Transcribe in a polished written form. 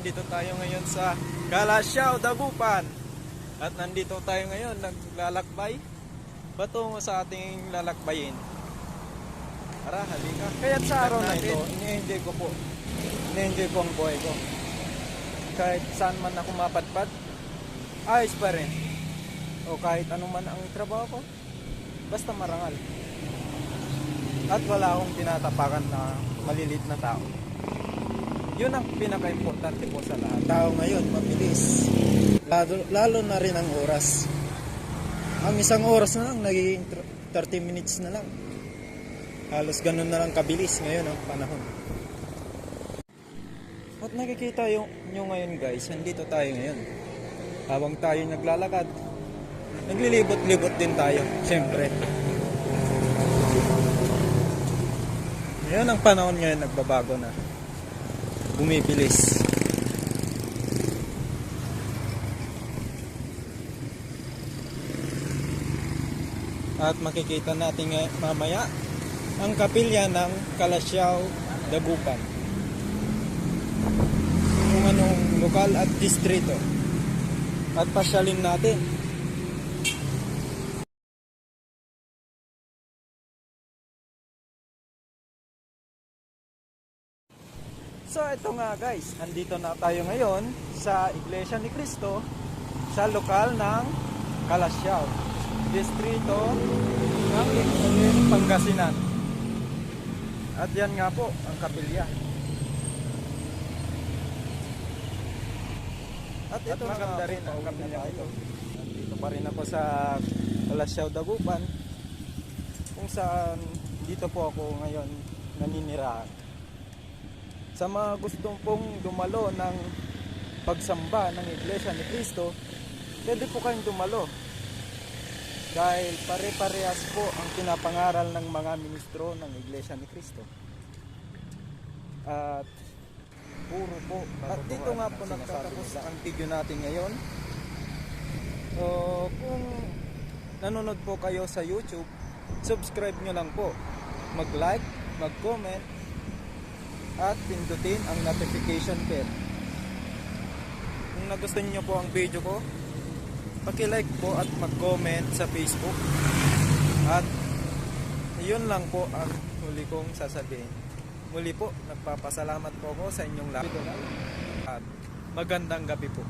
nandito tayo ngayon sa Calasiao, Dagupan. At nandito tayo ngayon, naglalakbay patungo sa ating lalakbayin. Tara, halika. Kaya sa araw na ito, ini-enjoy ko ang buhay ko. Kahit saan man ako mapadpad, ayos pa rin. O kahit anong man ang trabaho ko, basta marangal. At wala akong tinatapakan na malilit na tao. Yun ang pinaka-importante po sa lahat. Tao ngayon, mabilis. Lalo na rin ang oras. Ang isang oras na lang, naging 30 minutes na lang. Halos ganun na lang kabilis ngayon ang panahon. At nakikita nyo ngayon guys, nandito tayo ngayon. Habang tayo naglalakad, naglilibot-libot din tayo, siyempre. Ngayon ang panahon ngayon, nagbabago na. Bumibilis. At makikita natin mamaya ang kapilya ng Calasiao, Dagupan. Kung anong lokal at distrito. At pasyalin natin. So ito nga guys, andito na tayo ngayon sa Iglesia ni Cristo sa lokal ng Calasiao, distrito ng Pangasinan. At yan nga po ang kapilya. At ito maganda rin ang kapilya ito. Dito pa rin ako sa Calasiao, Dagupan, kung saan dito po ako ngayon naninirahan. Sa mga gustong pong dumalo ng pagsamba ng Iglesia ni Cristo, pwede po kayong dumalo. Dahil pare-parehas po ang pinapangaral ng mga ministro ng Iglesia ni Cristo. At puro po. At dito nga po nagtatapos ang video natin ngayon. So, kung nanonood po kayo sa YouTube, subscribe nyo lang po. Mag-like, mag-comment, at pindutin ang notification bell. Kung nagustuhan niyo po ang video ko, paki-like po at mag-comment sa Facebook. At yun lang po ang huli kong sasabihin. Muli po, nagpapasalamat po ako sa inyong lahat. At magandang gabi po.